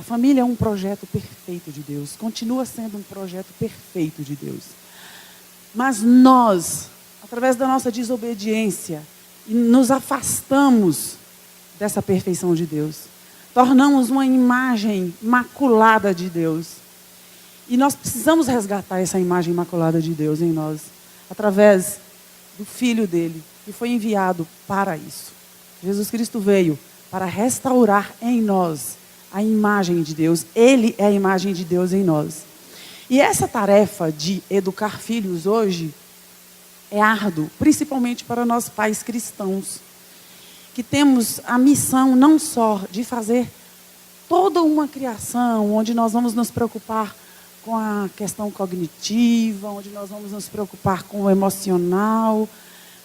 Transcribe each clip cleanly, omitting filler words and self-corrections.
A família é um projeto perfeito de Deus, continua sendo um projeto perfeito de Deus. Mas nós, através da nossa desobediência, nos afastamos dessa perfeição de Deus. Tornamos uma imagem maculada de Deus. E nós precisamos resgatar essa imagem imaculada de Deus em nós, através do Filho dele, que foi enviado para isso. Jesus Cristo veio para restaurar em nós a imagem de Deus. Ele é a imagem de Deus em nós. E essa tarefa de educar filhos hoje é árdua, principalmente para nós pais cristãos, que temos a missão não só de fazer toda uma criação, onde nós vamos nos preocupar com a questão cognitiva, onde nós vamos nos preocupar com o emocional,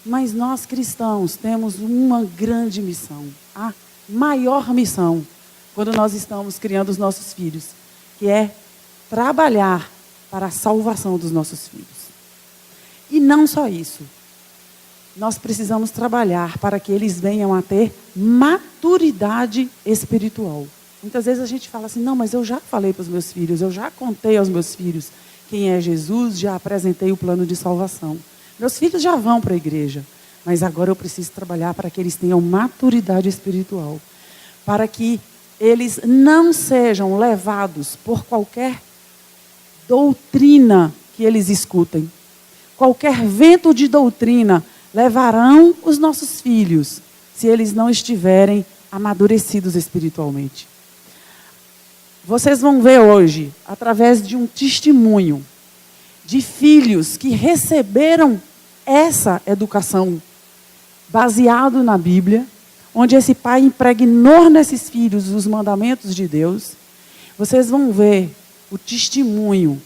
mas nós cristãos temos uma grande missão, a maior missão, quando nós estamos criando os nossos filhos, que é trabalhar para a salvação dos nossos filhos. E não só isso, nós precisamos trabalhar para que eles venham a ter maturidade espiritual. Muitas vezes a gente fala assim, não, mas eu já falei para os meus filhos, eu já contei aos meus filhos quem é Jesus, já apresentei o plano de salvação. Meus filhos já vão para a igreja, mas agora eu preciso trabalhar para que eles tenham maturidade espiritual, para que eles não sejam levados por qualquer doutrina que eles escutem. Qualquer vento de doutrina levarão os nossos filhos, se eles não estiverem amadurecidos espiritualmente. Vocês vão ver hoje, através de um testemunho, de filhos que receberam essa educação baseado na Bíblia, onde esse pai impregnou nesses filhos os mandamentos de Deus. Vocês vão ver o testemunho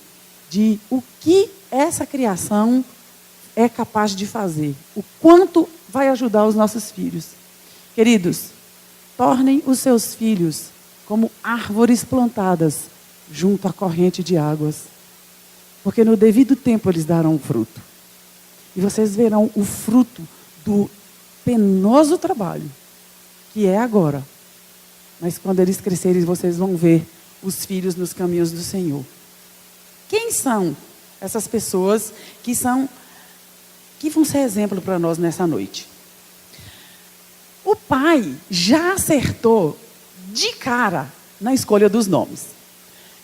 de o que essa criação é capaz de fazer, o quanto vai ajudar os nossos filhos. Queridos, tornem os seus filhos como árvores plantadas junto à corrente de águas, porque no devido tempo eles darão fruto. E vocês verão o fruto do penoso trabalho, que é agora. Mas quando eles crescerem, vocês vão ver os filhos nos caminhos do Senhor. Quem são essas pessoas que vão ser exemplo para nós nessa noite? O pai já acertou de cara na escolha dos nomes.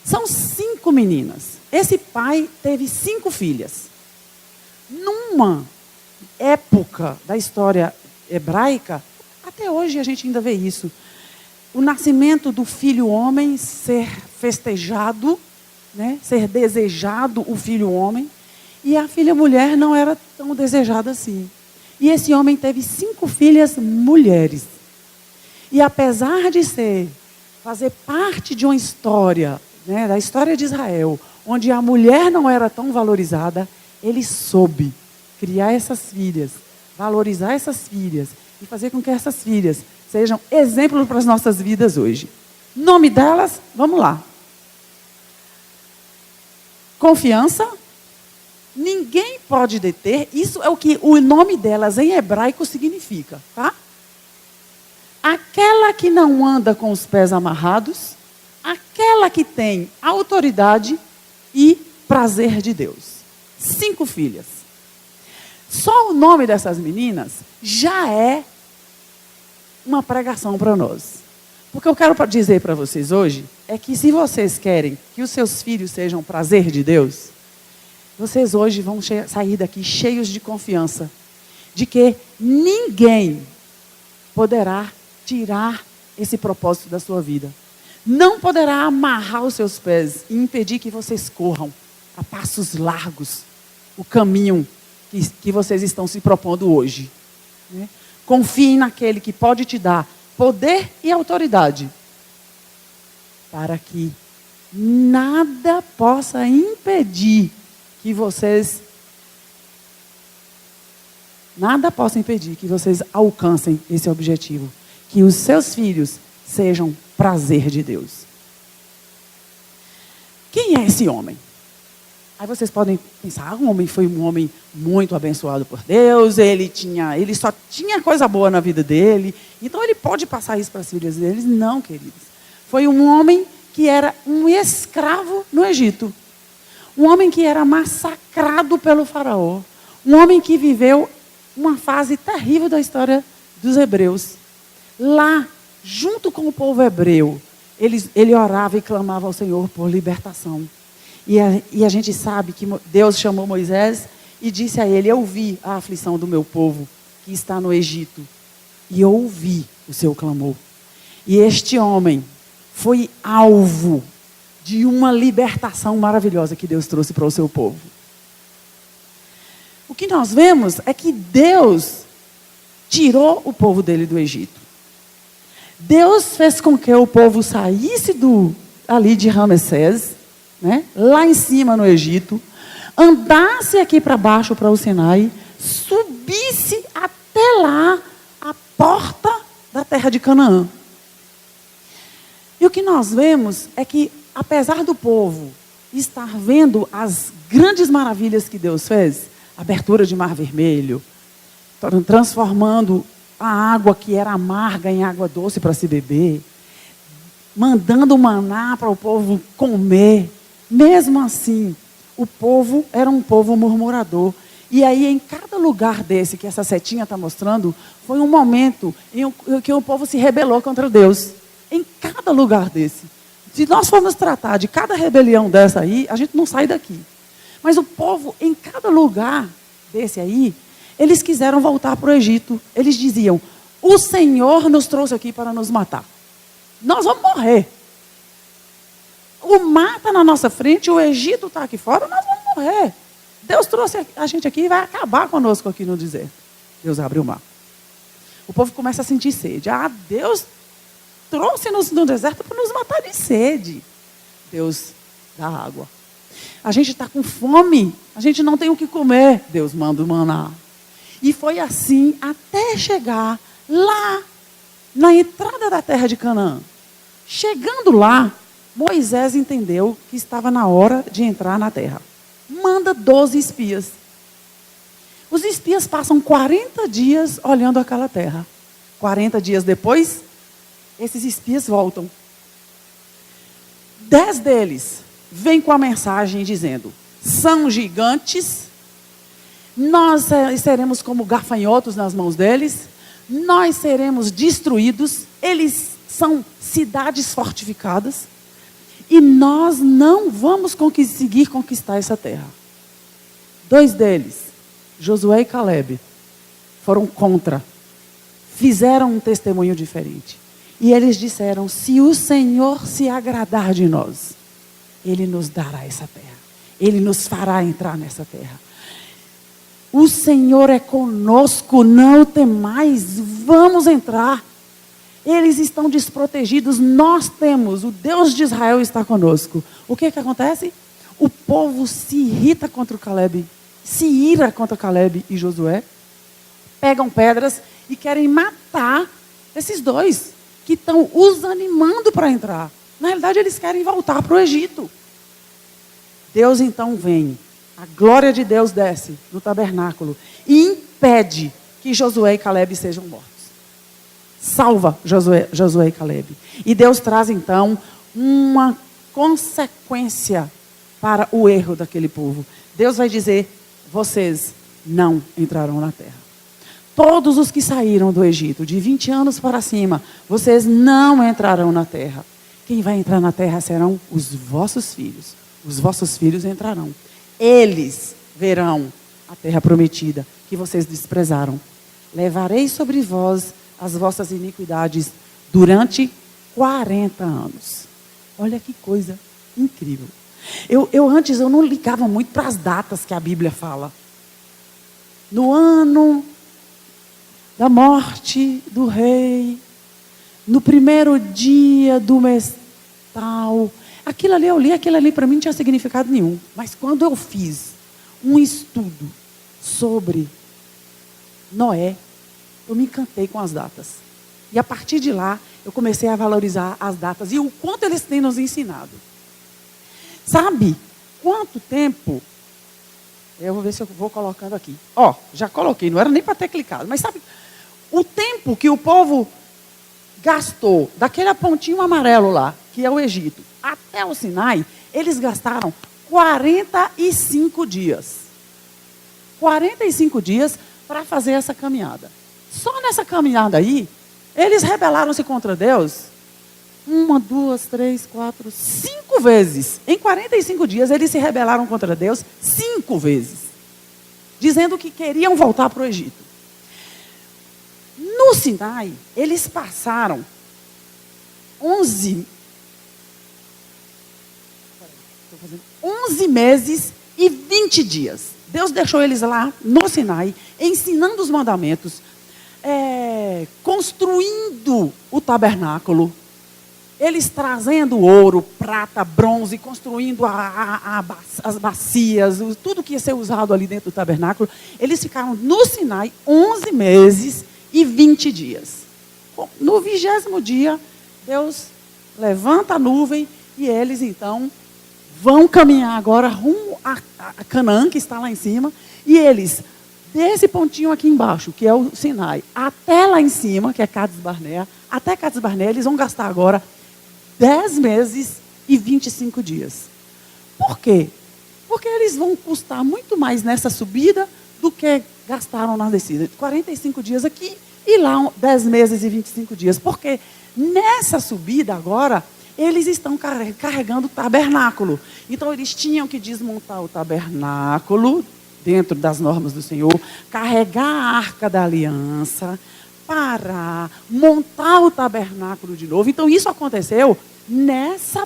São 5 meninas. Esse pai teve 5 filhas. Numa época da história hebraica, até hoje a gente ainda vê isso. O nascimento do filho homem ser festejado, né? Ser desejado o filho homem, e a filha mulher não era tão desejada assim. E esse homem teve 5 filhas mulheres. E apesar de fazer parte de uma história, né, da história de Israel, onde a mulher não era tão valorizada, ele soube criar essas filhas, valorizar essas filhas e fazer com que essas filhas sejam exemplos para as nossas vidas hoje. Nome delas, vamos lá. Confiança. Ninguém pode deter. Isso é o que o nome delas em hebraico significa, tá? Aquela que não anda com os pés amarrados, aquela que tem autoridade e prazer de Deus. 5 filhas. Só o nome dessas meninas já é uma pregação para nós. Porque eu quero dizer para vocês hoje é que se vocês querem que os seus filhos sejam prazer de Deus, vocês hoje vão sair daqui cheios de confiança de que ninguém poderá tirar esse propósito da sua vida. Não poderá amarrar os seus pés e impedir que vocês corram a passos largos o caminho que vocês estão se propondo hoje. Né? Confiem naquele que pode te dar poder e autoridade para que nada possa impedir que vocês alcancem esse objetivo. Que os seus filhos sejam prazer de Deus. Quem é esse homem? Aí vocês podem pensar, um homem foi um homem muito abençoado por Deus, ele só tinha coisa boa na vida dele, então ele pode passar isso para as filhas deles. Não, queridos. Foi um homem que era um escravo no Egito. Um homem que era massacrado pelo faraó. Um homem que viveu uma fase terrível da história dos hebreus. Lá, junto com o povo hebreu, ele orava e clamava ao Senhor por libertação. E a gente sabe que Deus chamou Moisés e disse a ele: eu vi a aflição do meu povo que está no Egito. E eu ouvi o seu clamor. E este homem foi alvo de uma libertação maravilhosa que Deus trouxe para o seu povo. O que nós vemos é que Deus tirou o povo dele do Egito. Deus fez com que o povo saísse ali de Ramessés, né, lá em cima no Egito, andasse aqui para baixo para o Sinai, subisse até lá, a porta da terra de Canaã. E o que nós vemos é que, apesar do povo estar vendo as grandes maravilhas que Deus fez, abertura de Mar Vermelho, transformando a água que era amarga em água doce para se beber, mandando maná para o povo comer, mesmo assim, o povo era um povo murmurador. E aí, em cada lugar desse que essa setinha está mostrando, foi um momento em que o povo se rebelou contra Deus. Em cada lugar desse. Se nós formos tratar de cada rebelião dessa aí, a gente não sai daqui. Mas o povo, em cada lugar desse aí, eles quiseram voltar para o Egito. Eles diziam: o Senhor nos trouxe aqui para nos matar. Nós vamos morrer. O mar está na nossa frente, o Egito está aqui fora, nós vamos morrer. Deus trouxe a gente aqui e vai acabar conosco aqui no deserto. Deus abre o mar. O povo começa a sentir sede. Deus trouxe-nos no deserto para nos matar de sede. Deus dá água. A gente está com fome, a gente não tem o que comer. Deus manda o maná. E foi assim até chegar lá, na entrada da terra de Canaã. Chegando lá, Moisés entendeu que estava na hora de entrar na terra. Manda 12 espias. Os espias passam 40 dias olhando aquela terra. 40 dias depois, esses espias voltam. 10 deles vêm com a mensagem dizendo: são gigantes, nós seremos como gafanhotos nas mãos deles, nós seremos destruídos, eles são cidades fortificadas, e nós não vamos conseguir conquistar essa terra. 2 deles, Josué e Caleb, foram contra, fizeram um testemunho diferente. E eles disseram: se o Senhor se agradar de nós, Ele nos dará essa terra. Ele nos fará entrar nessa terra. O Senhor é conosco, não temais, vamos entrar. Eles estão desprotegidos, nós temos, o Deus de Israel está conosco. O que acontece? O povo se irrita contra o Caleb, se ira contra Caleb e Josué, pegam pedras e querem matar esses 2 que estão os animando para entrar. Na realidade, eles querem voltar para o Egito. Deus então vem, a glória de Deus desce no tabernáculo e impede que Josué e Caleb sejam mortos. Salva Josué e Caleb. E Deus traz então uma consequência para o erro daquele povo. Deus vai dizer: vocês não entrarão na terra. Todos os que saíram do Egito, de 20 anos para cima, vocês não entrarão na terra. Quem vai entrar na terra serão os vossos filhos. Os vossos filhos entrarão. Eles verão a terra prometida que vocês desprezaram. Levarei sobre vós as vossas iniquidades durante 40 anos. Olha que coisa incrível. Antes eu não ligava muito para as datas que a Bíblia fala. No ano da morte do rei, no primeiro dia do mês tal. Aquilo ali, eu li, aquilo ali para mim não tinha significado nenhum. Mas quando eu fiz um estudo sobre Noé, eu me encantei com as datas. E a partir de lá, eu comecei a valorizar as datas e o quanto eles têm nos ensinado. Sabe quanto tempo? Eu vou ver se eu vou colocando aqui. Já coloquei, não era nem para ter clicado. Mas sabe o tempo que o povo gastou, daquele pontinho amarelo lá, que é o Egito, até o Sinai, eles gastaram 45 dias. 45 dias para fazer essa caminhada. Só nessa caminhada aí, eles rebelaram-se contra Deus 1, 2, 3, 4, 5 vezes. Em 45 dias, eles se rebelaram contra Deus 5 vezes. Dizendo que queriam voltar para o Egito. No Sinai, eles passaram 11 meses e 20 dias. Deus deixou eles lá no Sinai, ensinando os mandamentos, construindo o tabernáculo, eles trazendo ouro, prata, bronze, construindo as bacias, tudo que ia ser usado ali dentro do tabernáculo. Eles ficaram no Sinai 11 meses e 20 dias. No 20º dia, Deus levanta a nuvem e eles então vão caminhar agora rumo a Canaã, que está lá em cima, e eles, desse pontinho aqui embaixo, que é o Sinai, até lá em cima, que é Cades Barnea, até Cades Barnea, eles vão gastar agora 10 meses e 25 dias. Por quê? Porque eles vão custar muito mais nessa subida do que gastaram na descida. 45 dias aqui e lá 10 meses e 25 dias. Porque nessa subida agora, eles estão carregando o tabernáculo. Então, eles tinham que desmontar o tabernáculo, dentro das normas do Senhor, carregar a arca da aliança, parar, montar o tabernáculo de novo. Então, isso aconteceu nessa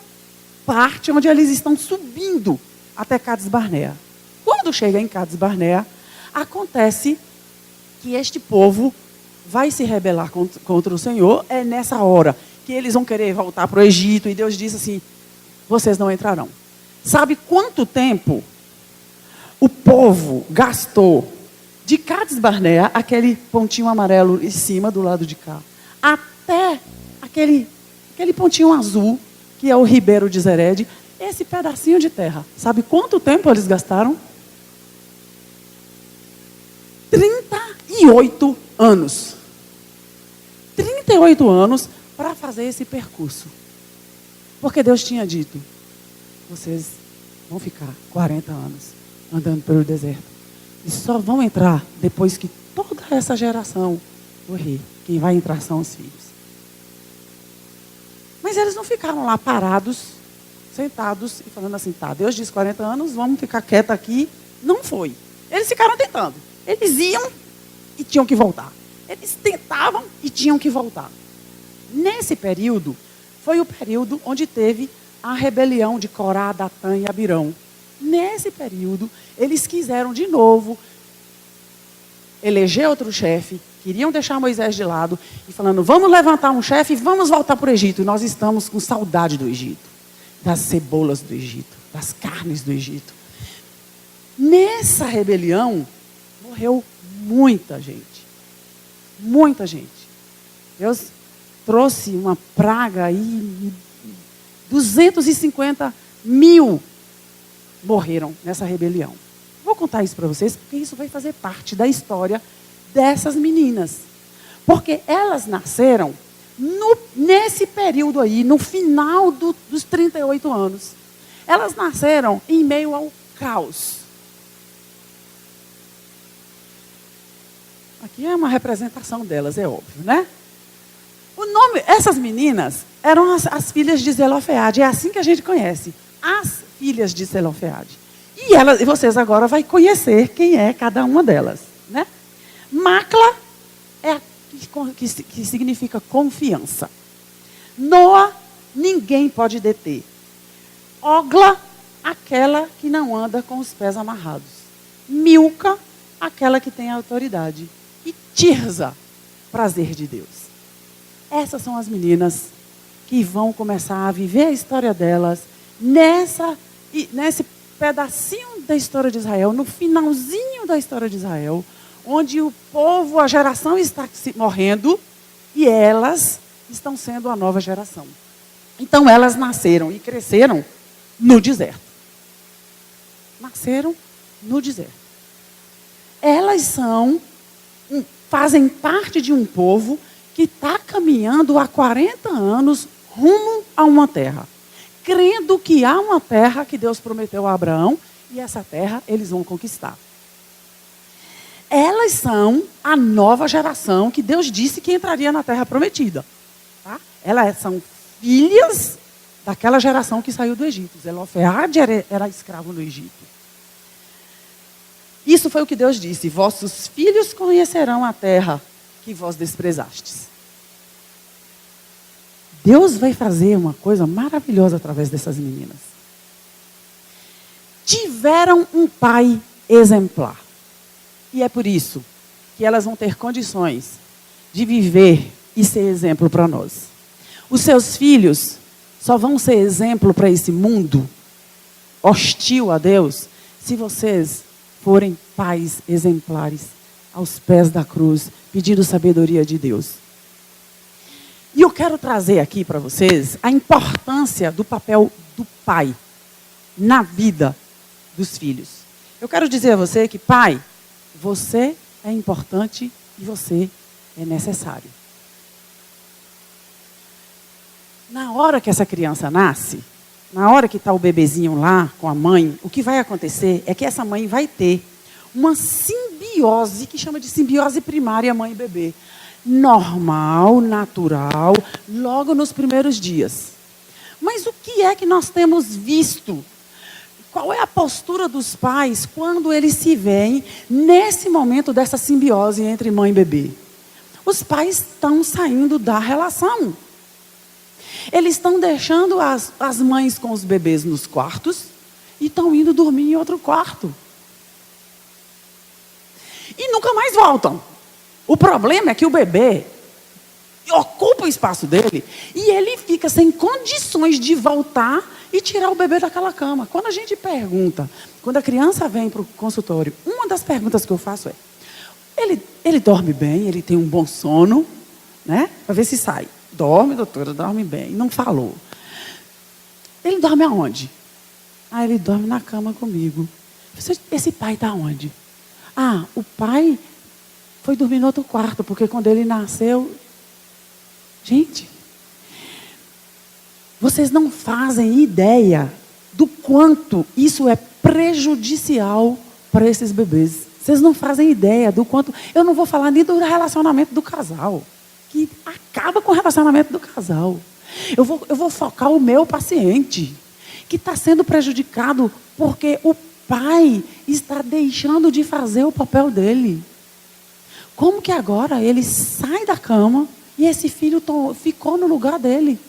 parte onde eles estão subindo até Cades Barnea. Quando chega em Cades Barnea, acontece que este povo vai se rebelar contra o Senhor. É nessa hora que eles vão querer voltar para o Egito, e Deus diz assim: vocês não entrarão. Sabe quanto tempo o povo gastou de Cades Barnea, aquele pontinho amarelo em cima do lado de cá, até aquele pontinho azul, que é o Ribeiro de Zered, esse pedacinho de terra? Sabe quanto tempo eles gastaram? 38 anos. 38 anos para fazer esse percurso. Porque Deus tinha dito: vocês vão ficar 40 anos andando pelo deserto. E só vão entrar depois que toda essa geração morrer. Quem vai entrar são os filhos. Mas eles não ficaram lá parados, sentados e falando assim: tá, Deus disse 40 anos, vamos ficar quietos aqui. Não foi. Eles ficaram tentando. Eles iam e tinham que voltar. Eles tentavam e tinham que voltar. Nesse período, foi o período onde teve a rebelião de Corá, Datã e Abirão. Nesse período, eles quiseram de novo eleger outro chefe, queriam deixar Moisés de lado, e falando: vamos levantar um chefe e vamos voltar para o Egito. E nós estamos com saudade do Egito, das cebolas do Egito, das carnes do Egito. Nessa rebelião, morreu muita gente. Muita gente. Deus trouxe uma praga aí, 250 mil morreram nessa rebelião. Vou contar isso para vocês, porque isso vai fazer parte da história dessas meninas. Porque elas nasceram nesse período aí, no final dos 38 anos. Elas nasceram em meio ao caos. Aqui é uma representação delas, é óbvio, né? Essas meninas eram as filhas de Zelofeade. É assim que a gente conhece. As filhas de Zelofeade. E vocês agora vão conhecer quem é cada uma delas, né? Macla é que significa confiança. Noa, ninguém pode deter. Ogla, aquela que não anda com os pés amarrados. Milca, aquela que tem autoridade. E Tirza, prazer de Deus. Essas são as meninas que vão começar a viver a história delas nesse pedacinho da história de Israel, no finalzinho da história de Israel, onde o povo, a geração está morrendo e elas estão sendo a nova geração. Então elas nasceram e cresceram no deserto. Nasceram no deserto. Elas fazem parte de um povo que está caminhando há 40 anos rumo a uma terra, crendo que há uma terra que Deus prometeu a Abraão e essa terra eles vão conquistar. Elas são a nova geração que Deus disse que entraria na terra prometida. Tá? Elas são filhas daquela geração que saiu do Egito. Zelofehade era escravo no Egito. Isso foi o que Deus disse: vossos filhos conhecerão a terra que vós desprezastes. Deus vai fazer uma coisa maravilhosa através dessas meninas. Tiveram um pai exemplar. E é por isso que elas vão ter condições de viver e ser exemplo para nós. Os seus filhos só vão ser exemplo para esse mundo hostil a Deus se vocês forem pais exemplares aos pés da cruz, pedindo sabedoria de Deus. E eu quero trazer aqui para vocês a importância do papel do pai na vida dos filhos. Eu quero dizer a você que, pai, você é importante e você é necessário. Na hora que essa criança nasce, na hora que está o bebezinho lá com a mãe, o que vai acontecer é que essa mãe vai ter uma simbiose, que chama de simbiose primária mãe e bebê. Normal, natural, logo nos primeiros dias. Mas o que é que nós temos visto? Qual é a postura dos pais quando eles se veem nesse momento dessa simbiose entre mãe e bebê? Os pais estão saindo da relação. Eles estão deixando as mães com os bebês nos quartos e estão indo dormir em outro quarto. E nunca mais voltam. O problema é que o bebê ocupa o espaço dele e ele fica sem condições de voltar e tirar o bebê daquela cama. Quando a gente pergunta, quando a criança vem para o consultório, uma das perguntas que eu faço é: ele dorme bem, ele tem um bom sono, né? Para ver se sai. Dorme, doutora, dorme bem. Não falou. Ele dorme aonde? Ah, ele dorme na cama comigo. Esse pai está onde? Ah, o pai foi dormir no outro quarto, porque quando ele nasceu... Gente, vocês não fazem ideia do quanto isso é prejudicial para esses bebês. Vocês não fazem ideia do quanto... Eu não vou falar nem do relacionamento do casal, que acaba com o relacionamento do casal. Eu vou focar o meu paciente, que está sendo prejudicado porque o pai está deixando de fazer o papel dele. Como que agora ele sai da cama e esse filho ficou no lugar dele?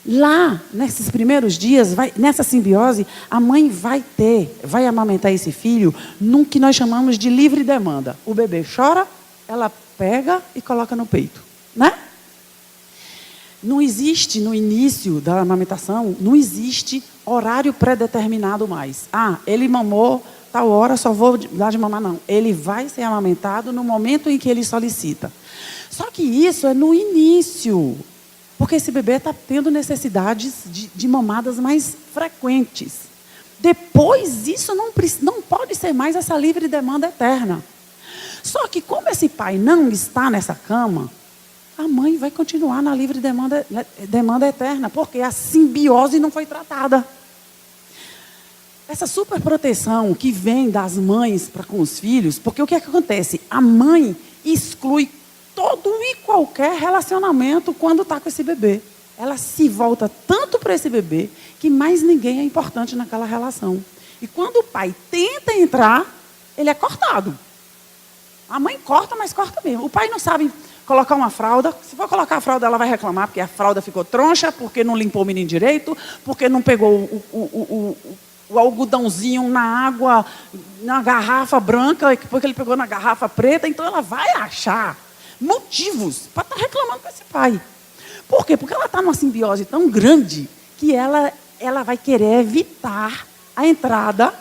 Lá, nesses primeiros dias, nessa simbiose, a mãe vai amamentar esse filho num que nós chamamos de livre demanda. O bebê chora, ela pega e coloca no peito, né? Não existe, no início da amamentação, não existe horário pré-determinado mais. Ah, ele mamou, tal hora, só vou dar de mamar, não. Ele vai ser amamentado no momento em que ele solicita. Só que isso é no início, porque esse bebê está tendo necessidades de mamadas mais frequentes. Depois, isso não pode ser mais essa livre demanda eterna. Só que como esse pai não está nessa cama, a mãe vai continuar na livre demanda eterna, porque a simbiose não foi tratada. Essa superproteção que vem das mães para com os filhos, porque o que acontece? A mãe exclui todo e qualquer relacionamento quando está com esse bebê. Ela se volta tanto para esse bebê que mais ninguém é importante naquela relação. E quando o pai tenta entrar, ele é cortado. A mãe corta, mas corta mesmo. O pai não sabe colocar uma fralda. Se for colocar a fralda, ela vai reclamar porque a fralda ficou troncha, porque não limpou o menino direito, porque não pegou o algodãozinho na água, na garrafa branca, porque ele pegou na garrafa preta. Então ela vai achar motivos para estar reclamando com esse pai. Por quê? Porque ela está numa simbiose tão grande que ela vai querer evitar a entrada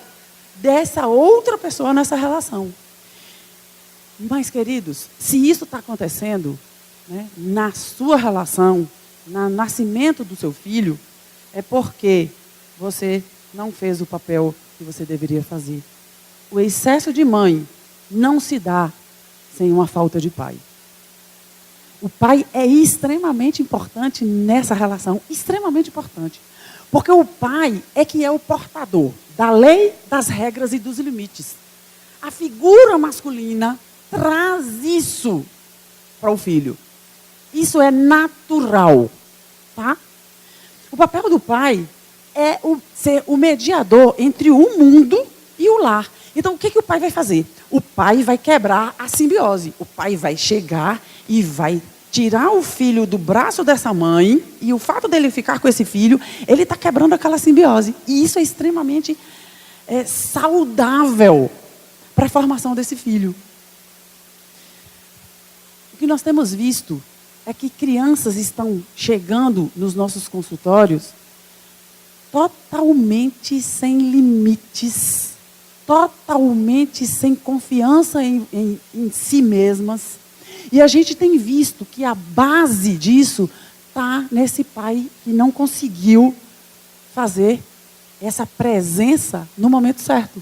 dessa outra pessoa nessa relação. Mas, queridos, se isso está acontecendo, né, na sua relação, no nascimento do seu filho, é porque você não fez o papel que você deveria fazer. O excesso de mãe não se dá sem uma falta de pai. O pai é extremamente importante nessa relação, extremamente importante. Porque o pai é que é o portador da lei, das regras e dos limites. A figura masculina traz isso para o filho. Isso é natural, tá? O papel do pai é ser o mediador entre o mundo e o lar. Então, o que o pai vai fazer? O pai vai quebrar a simbiose. O pai vai chegar e vai tirar o filho do braço dessa mãe, e o fato dele ficar com esse filho, ele está quebrando aquela simbiose. E isso é extremamente saudável para a formação desse filho. O que nós temos visto é que crianças estão chegando nos nossos consultórios totalmente sem limites, totalmente sem confiança em si mesmas. E a gente tem visto que a base disso está nesse pai que não conseguiu fazer essa presença no momento certo.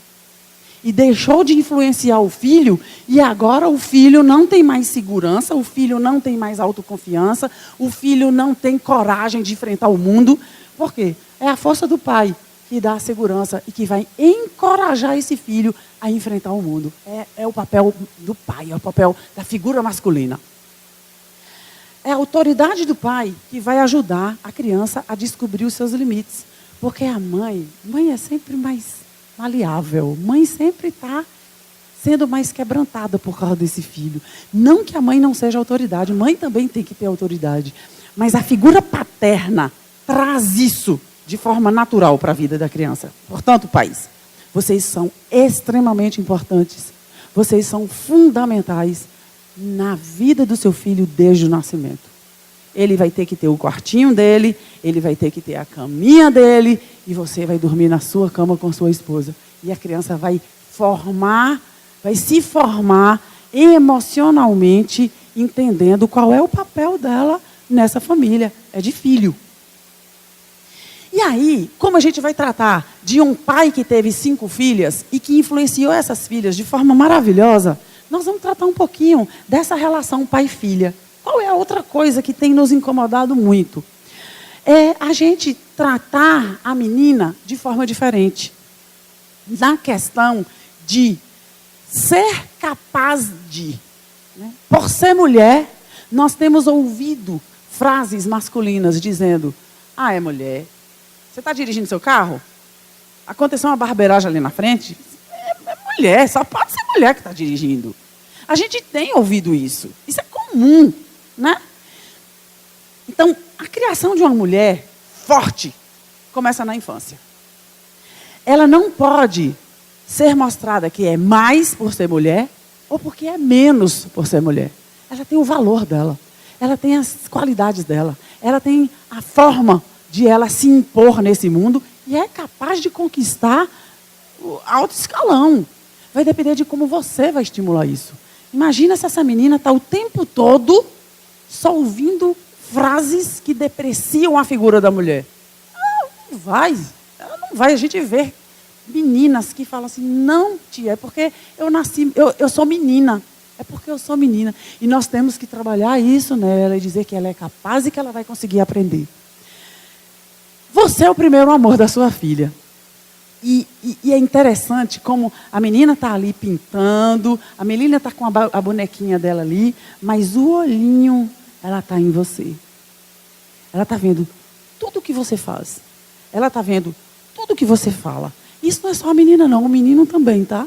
E deixou de influenciar o filho, e agora o filho não tem mais segurança, o filho não tem mais autoconfiança, o filho não tem coragem de enfrentar o mundo. Por quê? É a força do pai que dá a segurança e que vai encorajar esse filho a enfrentar o mundo. É o papel do pai, é o papel da figura masculina. É a autoridade do pai que vai ajudar a criança a descobrir os seus limites. Porque a mãe é sempre mais maleável, mãe sempre está sendo mais quebrantada por causa desse filho. Não que a mãe não seja autoridade, mãe também tem que ter autoridade. Mas a figura paterna traz isso de forma natural para a vida da criança. Portanto, pais, vocês são extremamente importantes. Vocês são fundamentais na vida do seu filho desde o nascimento. Ele vai ter que ter o quartinho dele, ele vai ter que ter a caminha dele, e você vai dormir na sua cama com sua esposa. E a criança vai se formar emocionalmente, entendendo qual é o papel dela nessa família. É de filho. E aí, como a gente vai tratar de um pai que teve 5 filhas e que influenciou essas filhas de forma maravilhosa, nós vamos tratar um pouquinho dessa relação pai-filha. Qual é a outra coisa que tem nos incomodado muito? É a gente tratar a menina de forma diferente. Na questão de ser capaz de. Né? Por ser mulher, nós temos ouvido frases masculinas dizendo: ah, é mulher. Você está dirigindo seu carro? Aconteceu uma barbeiragem ali na frente? É mulher, só pode ser mulher que está dirigindo. A gente tem ouvido isso. Isso é comum, né? Então, a criação de uma mulher forte começa na infância. Ela não pode ser mostrada que é mais por ser mulher ou porque é menos por ser mulher. Ela tem o valor dela. Ela tem as qualidades dela. Ela tem a forma de ela se impor nesse mundo e é capaz de conquistar o alto escalão. Vai depender de como você vai estimular isso. Imagina se essa menina está o tempo todo só ouvindo frases que depreciam a figura da mulher. Ela não vai. A gente vê meninas que falam assim: não, tia, é porque eu sou menina. É porque eu sou menina. E nós temos que trabalhar isso nela e dizer que ela é capaz e que ela vai conseguir aprender. Você é o primeiro amor da sua filha. E é interessante como a menina está ali pintando, a menina está com a bonequinha dela ali, mas o olhinho, ela está em você. Ela está vendo tudo o que você faz. Ela está vendo tudo o que você fala. Isso não é só a menina, não. O menino também, tá?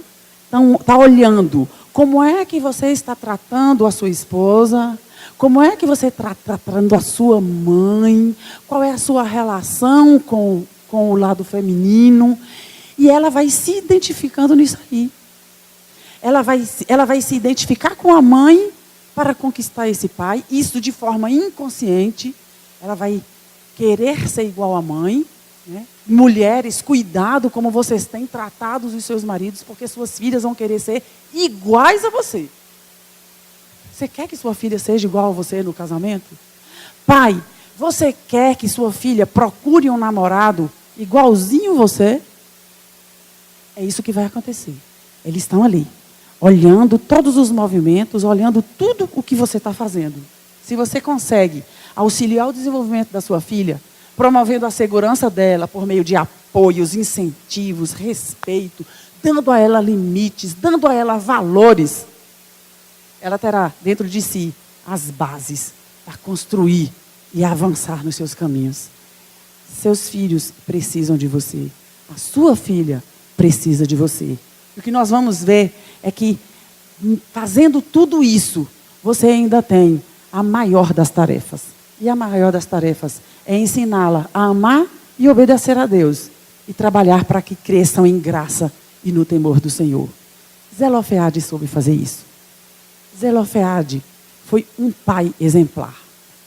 Então, está olhando como é que você está tratando a sua esposa, como é que você está tratando a sua mãe, qual é a sua relação com o lado feminino. E ela vai se identificando nisso aí. Ela vai se identificar com a mãe para conquistar esse pai. Isso de forma inconsciente. Ela vai querer ser igual à mãe. Né? Mulheres, cuidado como vocês têm tratado os seus maridos, porque suas filhas vão querer ser iguais a você. Você quer que sua filha seja igual a você no casamento? Pai, você quer que sua filha procure um namorado igualzinho a você? É isso que vai acontecer. Eles estão ali, olhando todos os movimentos, olhando tudo o que você está fazendo. Se você consegue auxiliar o desenvolvimento da sua filha, promovendo a segurança dela por meio de apoios, incentivos, respeito, dando a ela limites, dando a ela valores, ela terá dentro de si as bases para construir e avançar nos seus caminhos. Seus filhos precisam de você. A sua filha precisa de você. O que nós vamos ver é que, fazendo tudo isso, você ainda tem a maior das tarefas. E a maior das tarefas é ensiná-la a amar e obedecer a Deus. E trabalhar para que cresçam em graça e no temor do Senhor. Zelofeade soube fazer isso. Zelofeade foi um pai exemplar.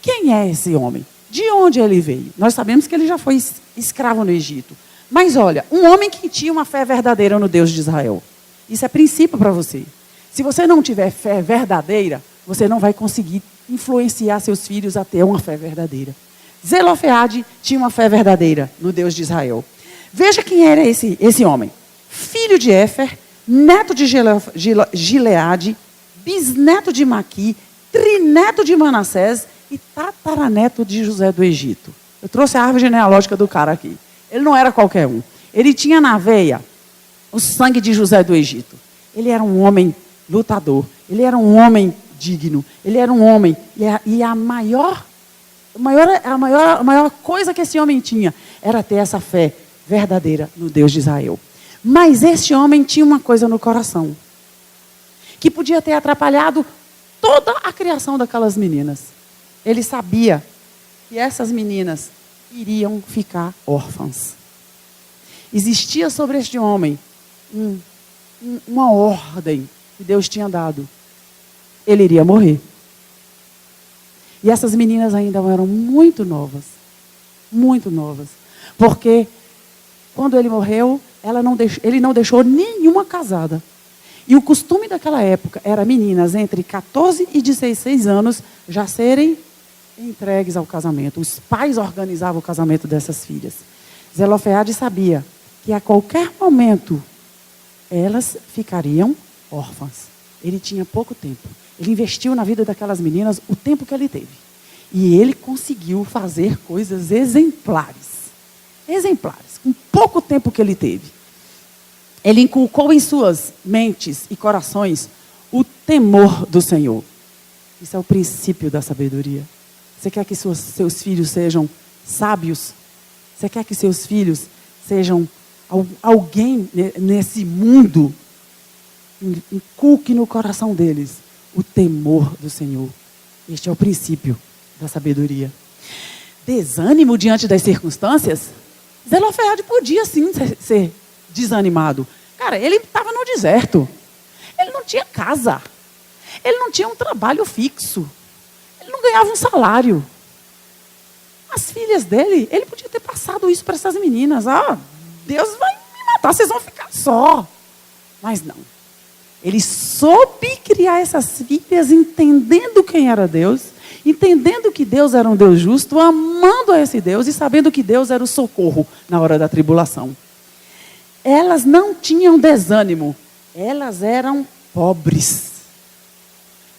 Quem é esse homem? De onde ele veio? Nós sabemos que ele já foi escravo no Egito. Mas olha, um homem que tinha uma fé verdadeira no Deus de Israel. Isso é princípio para você. Se você não tiver fé verdadeira, você não vai conseguir influenciar seus filhos a ter uma fé verdadeira. Zelofeade tinha uma fé verdadeira no Deus de Israel. Veja quem era esse homem. Filho de Éfer, neto de Gileade, bisneto de Maqui, trineto de Manassés e tataraneto de José do Egito. Eu trouxe a árvore genealógica do cara aqui. Ele não era qualquer um. Ele tinha na veia o sangue de José do Egito. Ele era um homem lutador. Ele era um homem digno. Ele era um homem. E a maior coisa que esse homem tinha era ter essa fé verdadeira no Deus de Israel. Mas esse homem tinha uma coisa no coração que podia ter atrapalhado toda a criação daquelas meninas. Ele sabia que essas meninas iriam ficar órfãs. Existia sobre este homem uma ordem que Deus tinha dado. Ele iria morrer. E essas meninas ainda eram muito novas. Muito novas. Porque quando ele morreu, ele não deixou nenhuma casada. E o costume daquela época era meninas entre 14 e 16 anos já serem entregues ao casamento. Os pais organizavam o casamento dessas filhas. Zelofeade sabia que a qualquer momento elas ficariam órfãs. Ele tinha pouco tempo. Ele investiu na vida daquelas meninas o tempo que ele teve. E ele conseguiu fazer coisas exemplares. Exemplares, com pouco tempo que ele teve. Ele inculcou em suas mentes e corações o temor do Senhor. Isso é o princípio da sabedoria. Você quer que seus filhos sejam sábios? Você quer que seus filhos sejam alguém nesse mundo? Inculque no coração deles o temor do Senhor. Este é o princípio da sabedoria. Desânimo diante das circunstâncias? Zelofeade podia sim ser desanimado. Cara, ele estava no deserto. Ele não tinha casa. Ele não tinha um trabalho fixo. Ele não ganhava um salário. As filhas dele, ele podia ter passado isso para essas meninas. Deus vai me matar, vocês vão ficar só. Mas não. Ele soube criar essas filhas entendendo quem era Deus, entendendo que Deus era um Deus justo, amando a esse Deus e sabendo que Deus era o socorro na hora da tribulação. Elas não tinham desânimo, elas eram pobres.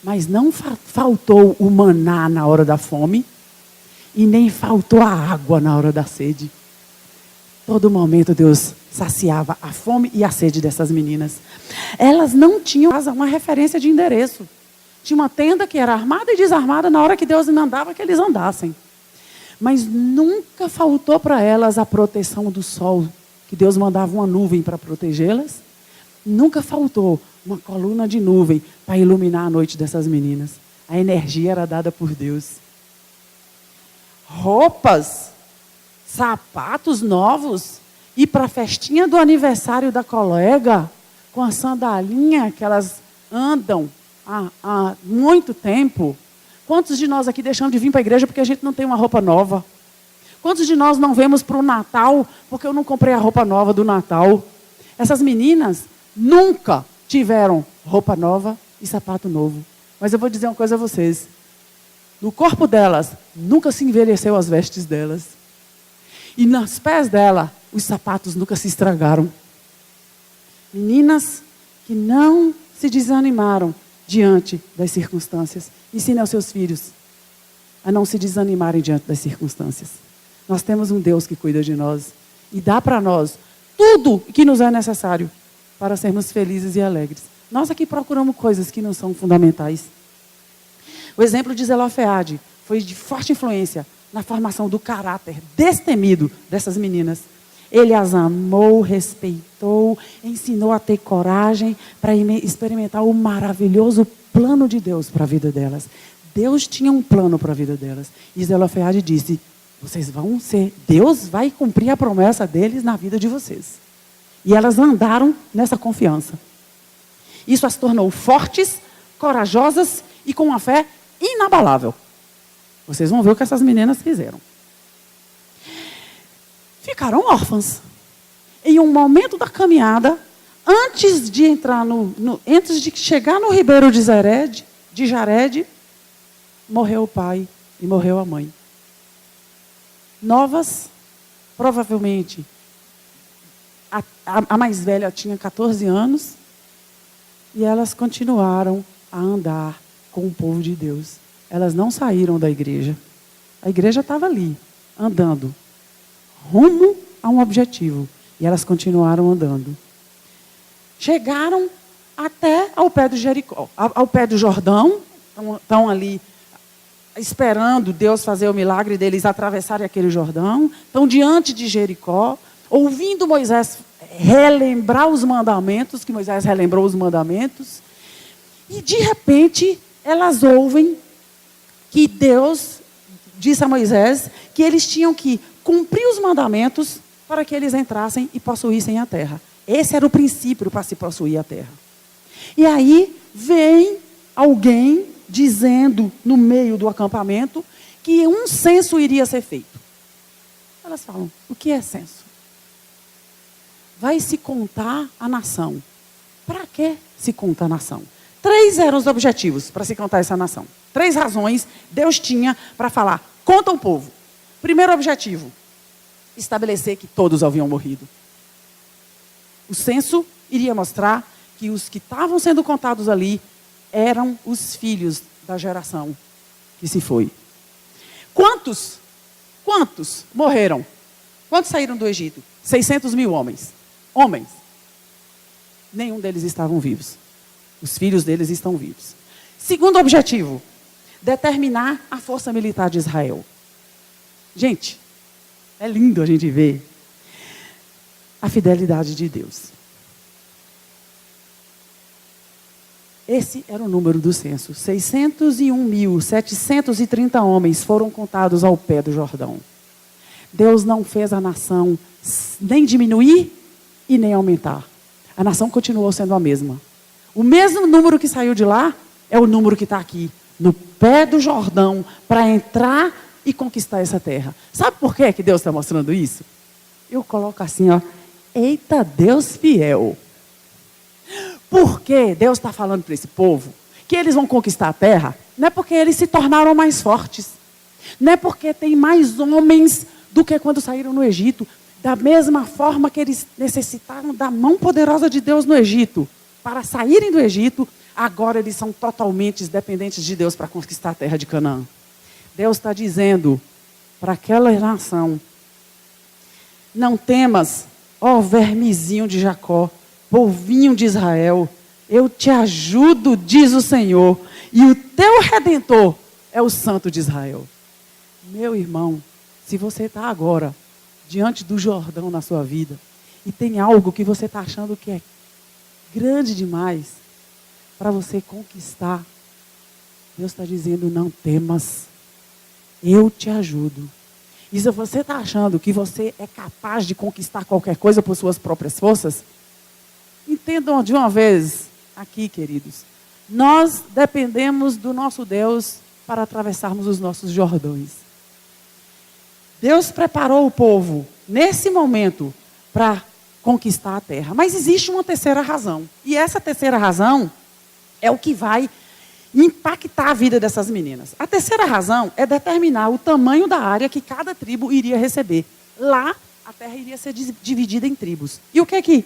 Mas não faltou o maná na hora da fome e nem faltou a água na hora da sede. Todo momento Deus saciava a fome e a sede dessas meninas. Elas não tinham uma referência de endereço. Tinha uma tenda que era armada e desarmada na hora que Deus mandava que eles andassem. Mas nunca faltou para elas a proteção do sol, que Deus mandava uma nuvem para protegê-las. Nunca faltou uma coluna de nuvem para iluminar a noite dessas meninas. A energia era dada por Deus. Roupas, sapatos novos, ir para a festinha do aniversário da colega, com a sandalinha que elas andam há muito tempo. Quantos de nós aqui deixamos de vir para a igreja porque a gente não tem uma roupa nova? Quantos de nós não vemos para o Natal porque eu não comprei a roupa nova do Natal? Essas meninas nunca tiveram roupa nova e sapato novo. Mas eu vou dizer uma coisa a vocês. No corpo delas, nunca se envelheceu as vestes delas. E nos pés dela, os sapatos nunca se estragaram. Meninas que não se desanimaram diante das circunstâncias. Ensine aos seus filhos a não se desanimarem diante das circunstâncias. Nós temos um Deus que cuida de nós e dá para nós tudo que nos é necessário para sermos felizes e alegres. Nós aqui procuramos coisas que não são fundamentais. O exemplo de Zelofeade foi de forte influência na formação do caráter destemido dessas meninas. Ele as amou, respeitou, ensinou a ter coragem para experimentar o maravilhoso plano de Deus para a vida delas. Deus tinha um plano para a vida delas. E Zelofeade disse, vocês vão ser, Deus vai cumprir a promessa deles na vida de vocês. E elas andaram nessa confiança. Isso as tornou fortes, corajosas e com uma fé inabalável. Vocês vão ver o que essas meninas fizeram. Ficaram órfãs. Em um momento da caminhada, antes de chegar no ribeiro de Jared, morreu o pai e morreu a mãe. Novas, provavelmente, a mais velha tinha 14 anos, e elas continuaram a andar com o povo de Deus. Elas não saíram da igreja. A igreja estava ali, andando, rumo a um objetivo. E elas continuaram andando. Chegaram até ao pé do Jericó, ao pé do Jordão. Estão ali esperando Deus fazer o milagre deles atravessarem aquele Jordão. Estão diante de Jericó, ouvindo Moisés relembrar os mandamentos, que Moisés relembrou os mandamentos. E de repente, elas ouvem que Deus disse a Moisés que eles tinham que cumprir os mandamentos para que eles entrassem e possuíssem a terra. Esse era o princípio para se possuir a terra. E aí vem alguém dizendo no meio do acampamento que um censo iria ser feito. Elas falam, o que é censo? Vai se contar a nação. Para que se conta a nação? 3 eram os objetivos para se contar essa nação. 3 razões Deus tinha para falar, conta o povo. Primeiro objetivo, estabelecer que todos haviam morrido. O censo iria mostrar que os que estavam sendo contados ali eram os filhos da geração que se foi. Quantos morreram? Quantos saíram do Egito? 600 mil homens. Nenhum deles estavam vivos. Os filhos deles estão vivos. Segundo objetivo, determinar a força militar de Israel. Gente, é lindo a gente ver a fidelidade de Deus. Esse era o número do censo. 601.730 homens foram contados ao pé do Jordão. Deus não fez a nação nem diminuir e nem aumentar. A nação continuou sendo a mesma. O mesmo número que saiu de lá é o número que está aqui, no pé do Jordão, para entrar e conquistar essa terra. Sabe por que Deus está mostrando isso? Eu coloco assim, ó. Eita, Deus fiel. Por que Deus está falando para esse povo que eles vão conquistar a terra? Não é porque eles se tornaram mais fortes. Não é porque tem mais homens do que quando saíram no Egito. Da mesma forma que eles necessitaram da mão poderosa de Deus no Egito, para saírem do Egito, agora eles são totalmente dependentes de Deus para conquistar a terra de Canaã. Deus está dizendo para aquela nação, não temas, ó vermezinho de Jacó, povinho de Israel, eu te ajudo, diz o Senhor, e o teu Redentor é o Santo de Israel. Meu irmão, se você está agora diante do Jordão na sua vida, e tem algo que você está achando que é grande demais para você conquistar, Deus está dizendo, não temas, eu te ajudo. E se você está achando que você é capaz de conquistar qualquer coisa por suas próprias forças, entendam de uma vez aqui, queridos, nós dependemos do nosso Deus para atravessarmos os nossos Jordões. Deus preparou o povo, nesse momento, para conquistar a terra. Mas existe uma terceira razão. E essa terceira razão é o que vai impactar a vida dessas meninas. A terceira razão é determinar o tamanho da área que cada tribo iria receber. Lá, a terra iria ser dividida em tribos. E o que é que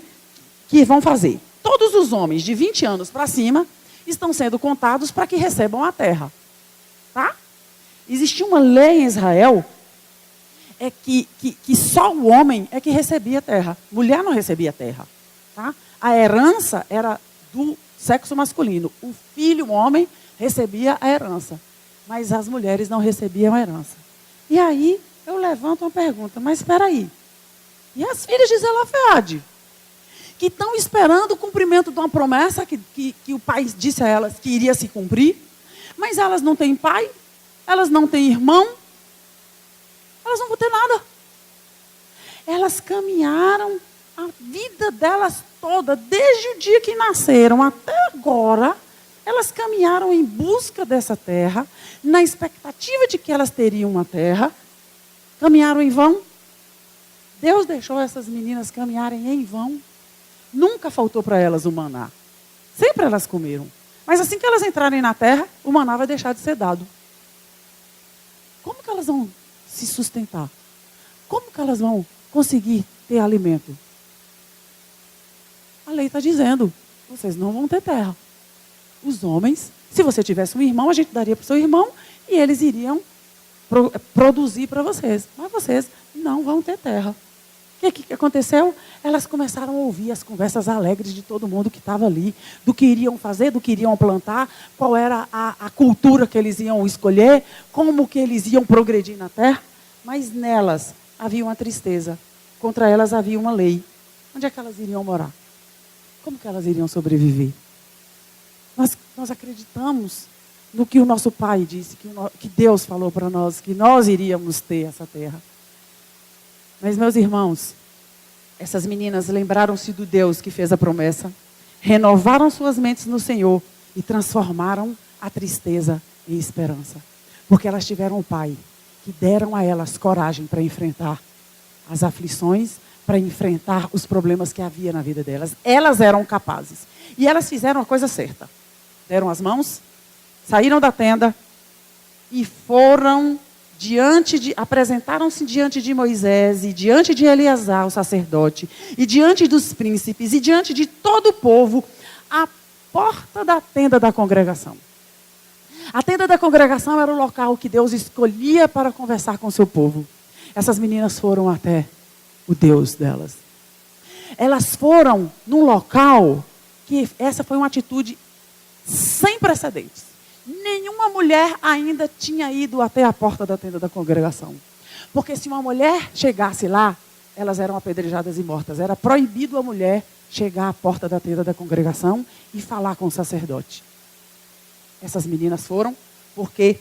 vão fazer? Todos os homens de 20 anos para cima estão sendo contados para que recebam a terra. Tá? Existia uma lei em Israel que só o homem é que recebia terra. Mulher não recebia terra. Tá? A herança era do sexo masculino. O filho, o homem, recebia a herança. Mas as mulheres não recebiam a herança. E aí eu levanto uma pergunta, mas espera aí. E as filhas de Zelofeade? Que estão esperando o cumprimento de uma promessa que o pai disse a elas que iria se cumprir, mas elas não têm pai, elas não têm irmão, elas não vão ter nada. Elas caminharam a vida delas toda, desde o dia que nasceram até agora, elas caminharam em busca dessa terra, na expectativa de que elas teriam uma terra, caminharam em vão. Deus deixou essas meninas caminharem em vão. Nunca faltou para elas o maná. Sempre elas comeram. Mas assim que elas entrarem na terra, o maná vai deixar de ser dado. Como que elas vão se sustentar? Como que elas vão conseguir ter alimento? A lei está dizendo, vocês não vão ter terra. Os homens, se você tivesse um irmão, a gente daria para o seu irmão e eles iriam produzir para vocês. Mas vocês não vão ter terra. O que aconteceu? Elas começaram a ouvir as conversas alegres de todo mundo que estava ali, do que iriam fazer, do que iriam plantar, qual era a cultura que eles iam escolher, como que eles iam progredir na terra. Mas nelas havia uma tristeza. Contra elas havia uma lei. Onde é que elas iriam morar? Como que elas iriam sobreviver? Nós acreditamos no que o nosso pai disse, que Deus falou para nós, que nós iríamos ter essa terra. Mas, meus irmãos, essas meninas lembraram-se do Deus que fez a promessa, renovaram suas mentes no Senhor e transformaram a tristeza em esperança. Porque elas tiveram um pai que deram a elas coragem para enfrentar as aflições, para enfrentar os problemas que havia na vida delas. Elas eram capazes. E elas fizeram a coisa certa. Deram as mãos, saíram da tenda e foram apresentaram-se diante de Moisés e diante de Eleazar, o sacerdote, e diante dos príncipes e diante de todo o povo, à porta da tenda da congregação. A tenda da congregação era o local que Deus escolhia para conversar com o seu povo. Essas meninas foram até o Deus delas. Elas foram num local que essa foi uma atitude sem precedentes. Nenhuma mulher ainda tinha ido até a porta da tenda da congregação. Porque se uma mulher chegasse lá, elas eram apedrejadas e mortas. Era proibido a mulher chegar à porta da tenda da congregação e falar com o sacerdote. Essas meninas foram porque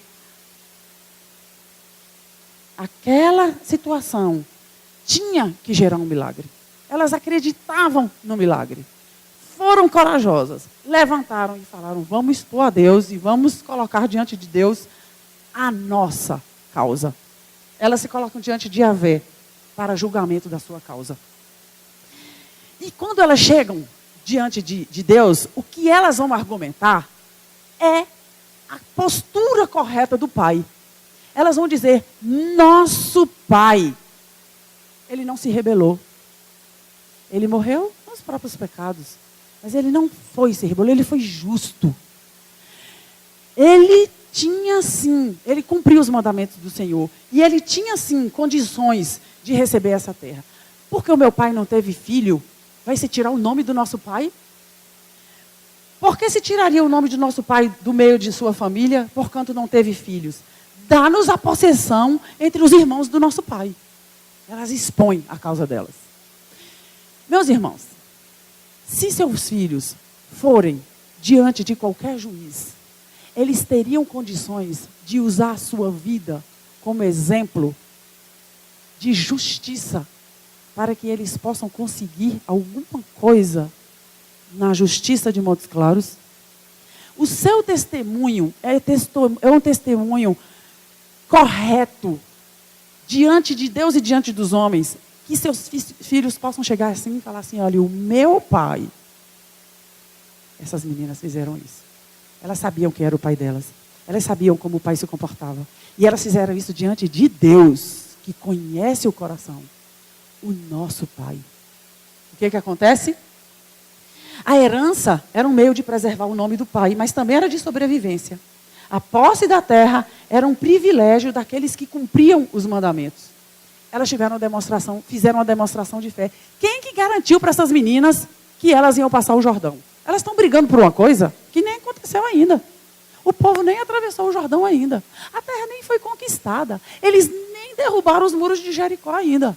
aquela situação tinha que gerar um milagre. Elas acreditavam no milagre. Foram corajosas, levantaram e falaram, vamos expor a Deus e vamos colocar diante de Deus a nossa causa. Elas se colocam diante de Yahvé para julgamento da sua causa. E quando elas chegam diante de Deus, o que elas vão argumentar é a postura correta do pai. Elas vão dizer, nosso pai, ele não se rebelou. Ele morreu nos próprios pecados. Mas ele não se rebelou, ele foi justo. Ele tinha sim, ele cumpriu os mandamentos do Senhor. E ele tinha sim condições de receber essa terra. Porque o meu pai não teve filho, vai se tirar o nome do nosso pai? Por que se tiraria o nome do nosso pai do meio de sua família, porquanto não teve filhos? Dá-nos a possessão entre os irmãos do nosso pai. Elas expõem a causa delas. Meus irmãos, se seus filhos forem diante de qualquer juiz, eles teriam condições de usar a sua vida como exemplo de justiça, para que eles possam conseguir alguma coisa na justiça de Montes Claros. O seu testemunho é um testemunho correto diante de Deus e diante dos homens, que seus filhos possam chegar assim e falar assim, olha, o meu pai. Essas meninas fizeram isso. Elas sabiam quem era o pai delas. Elas sabiam como o pai se comportava. E elas fizeram isso diante de Deus, que conhece o coração. O nosso pai. O que acontece? A herança era um meio de preservar o nome do pai, mas também era de sobrevivência. A posse da terra era um privilégio daqueles que cumpriam os mandamentos. Elas fizeram uma demonstração de fé. Quem que garantiu para essas meninas que elas iam passar o Jordão? Elas estão brigando por uma coisa que nem aconteceu ainda. O povo nem atravessou o Jordão ainda. A terra nem foi conquistada. Eles nem derrubaram os muros de Jericó ainda.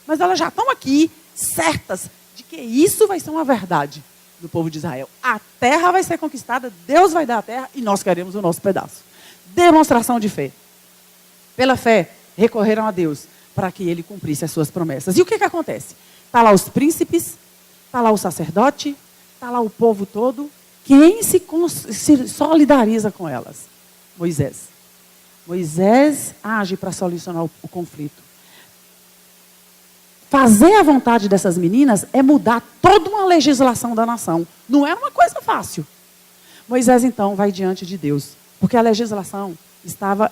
Mas elas já estão aqui, certas de que isso vai ser uma verdade do povo de Israel. A terra vai ser conquistada, Deus vai dar a terra e nós queremos o nosso pedaço. Demonstração de fé. Pela fé, recorreram a Deus para que ele cumprisse as suas promessas. E o que acontece? Está lá os príncipes, está lá o sacerdote, está lá o povo todo. Quem se solidariza com elas? Moisés. Moisés age para solucionar o conflito. Fazer a vontade dessas meninas é mudar toda uma legislação da nação. Não é uma coisa fácil. Moisés, então, vai diante de Deus. Porque a legislação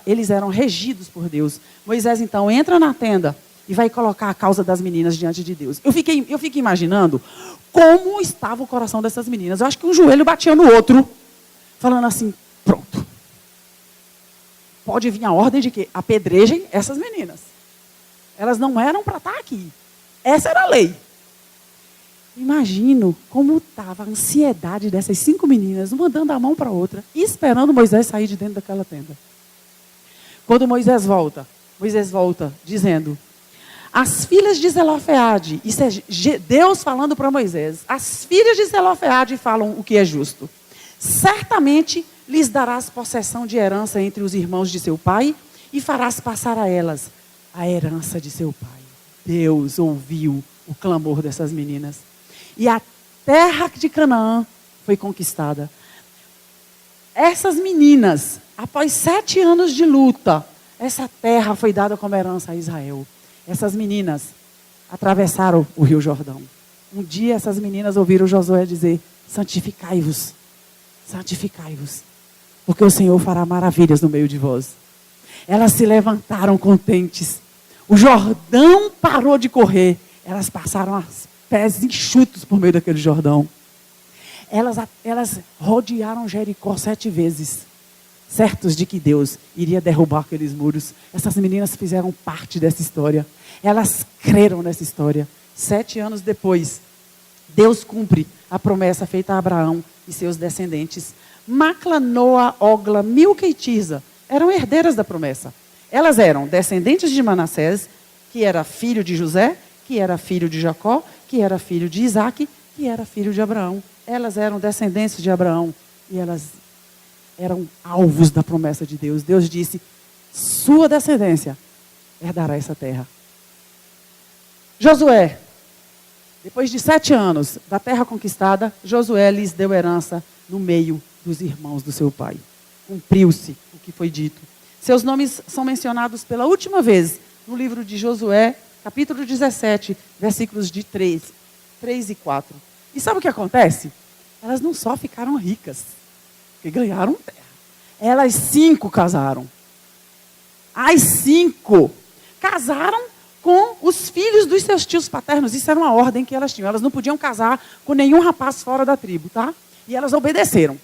eles eram regidos por Deus. Moisés, então, entra na tenda e vai colocar a causa das meninas diante de Deus. Eu fico imaginando como estava o coração dessas meninas. Eu acho que um joelho batia no outro, falando assim, pronto. Pode vir a ordem de que apedrejem essas meninas. Elas não eram para estar aqui. Essa era a lei. Imagino como estava a ansiedade dessas 5 meninas, uma dando a mão para a outra, e esperando Moisés sair de dentro daquela tenda. Quando Moisés volta dizendo, as filhas de Zelofeade, isso é Deus falando para Moisés, as filhas de Zelofeade falam o que é justo. Certamente lhes darás possessão de herança entre os irmãos de seu pai, e farás passar a elas a herança de seu pai. Deus ouviu o clamor dessas meninas. E a terra de Canaã foi conquistada. Essas meninas, após 7 anos de luta, essa terra foi dada como herança a Israel. Essas meninas atravessaram o Rio Jordão. Um dia essas meninas ouviram Josué dizer, santificai-vos, santificai-vos, porque o Senhor fará maravilhas no meio de vós. Elas se levantaram contentes. O Jordão parou de correr. Elas passaram os pés enxutos por meio daquele Jordão. Elas rodearam Jericó 7 vezes. Certos de que Deus iria derrubar aqueles muros. Essas meninas fizeram parte dessa história. Elas creram nessa história. 7 anos depois, Deus cumpre a promessa feita a Abraão e seus descendentes. Macla, Noa, Ogla, Milca e Tirza eram herdeiras da promessa. Elas eram descendentes de Manassés, que era filho de José, que era filho de Jacó, que era filho de Isaac, que era filho de Abraão. Elas eram descendentes de Abraão e elas eram alvos da promessa de Deus. Deus disse, sua descendência herdará essa terra. Josué, depois de 7 anos da terra conquistada, Josué lhes deu herança no meio dos irmãos do seu pai. Cumpriu-se o que foi dito. Seus nomes são mencionados pela última vez no livro de Josué, capítulo 17, versículos de 3 e 4. E sabe o que acontece? Elas não só ficaram ricas, que ganharam terra. Elas 5 casaram. As 5 casaram com os filhos dos seus tios paternos. Isso era uma ordem que elas tinham. Elas não podiam casar com nenhum rapaz fora da tribo, tá? E elas obedeceram.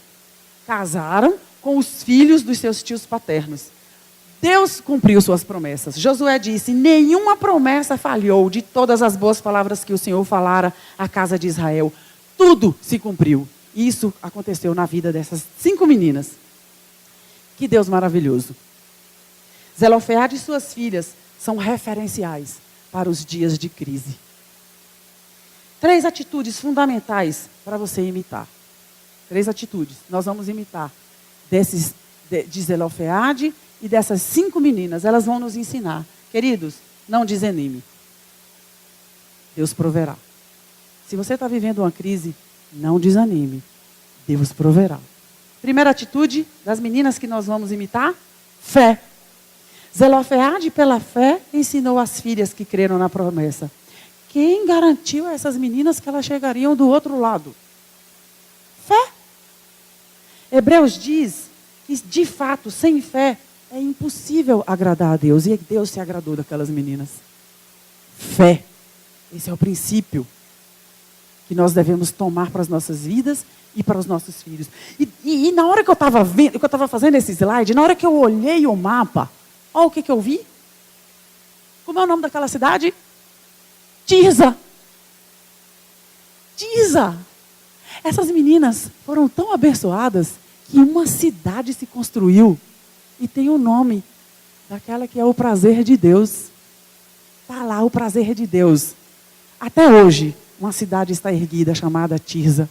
Casaram com os filhos dos seus tios paternos. Deus cumpriu suas promessas. Josué disse, nenhuma promessa falhou de todas as boas palavras que o Senhor falara à casa de Israel. Tudo se cumpriu. Isso aconteceu na vida dessas 5 meninas. Que Deus maravilhoso. Zelofeade e suas filhas são referenciais para os dias de crise. 3 atitudes fundamentais para você imitar. 3 atitudes. Nós vamos imitar de Zelofeade e dessas 5 meninas. Elas vão nos ensinar. Queridos, não desanime. Deus proverá. Se você está vivendo uma crise, não desanime. Deus proverá. Primeira atitude das meninas que nós vamos imitar: fé. Zelofeade, pela fé, ensinou as filhas que creram na promessa. Quem garantiu a essas meninas que elas chegariam do outro lado? Fé. Hebreus diz que, de fato, sem fé, é impossível agradar a Deus. E Deus se agradou daquelas meninas. Fé. Esse é o princípio que nós devemos tomar para as nossas vidas e para os nossos filhos. E na hora que eu estava vendo, que eu estava fazendo esse slide, na hora que eu olhei o mapa, olha o que eu vi. Como é o nome daquela cidade? Tirza. Tirza. Essas meninas foram tão abençoadas que uma cidade se construiu e tem o nome daquela que é o prazer de Deus. Está lá o prazer de Deus. Até hoje, uma cidade está erguida chamada Tirza.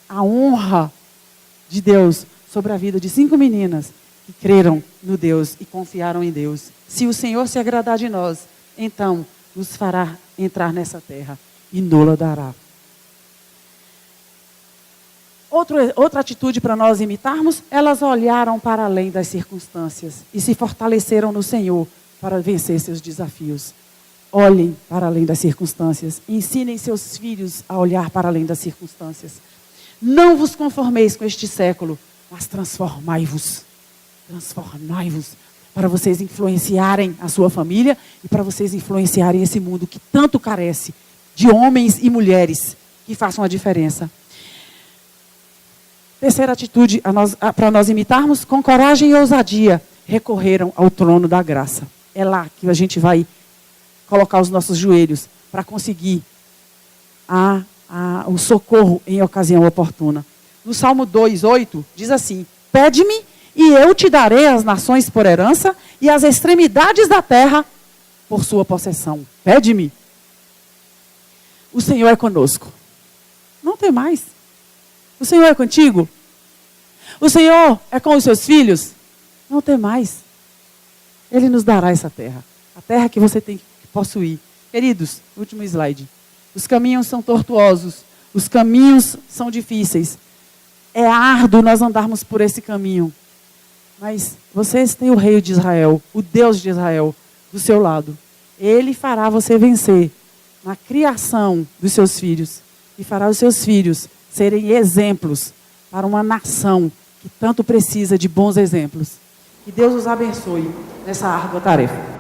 A honra de Deus sobre a vida de 5 meninas que creram no Deus e confiaram em Deus. Se o Senhor se agradar de nós, então nos fará entrar nessa terra e nos dará. Outra atitude para nós imitarmos, elas olharam para além das circunstâncias e se fortaleceram no Senhor para vencer seus desafios. Olhem para além das circunstâncias. Ensinem seus filhos a olhar para além das circunstâncias. Não vos conformeis com este século, mas transformai-vos. Transformai-vos para vocês influenciarem a sua família e para vocês influenciarem esse mundo que tanto carece de homens e mulheres que façam a diferença. Terceira atitude para nós imitarmos, com coragem e ousadia, recorreram ao trono da graça. É lá que a gente vai colocar os nossos joelhos para conseguir o socorro em ocasião oportuna. No Salmo 2:8 diz assim: pede-me e eu te darei as nações por herança e as extremidades da terra por sua possessão. Pede-me. O Senhor é conosco. Não tem mais. O Senhor é contigo? O Senhor é com os seus filhos? Não tem mais. Ele nos dará essa terra. A terra que você tem que possuir. Queridos, último slide. Os caminhos são tortuosos. Os caminhos são difíceis. É árduo nós andarmos por esse caminho. Mas vocês têm o rei de Israel, o Deus de Israel, do seu lado. Ele fará você vencer na criação dos seus filhos. E fará os seus filhos serem exemplos para uma nação que tanto precisa de bons exemplos. Que Deus os abençoe nessa árdua tarefa.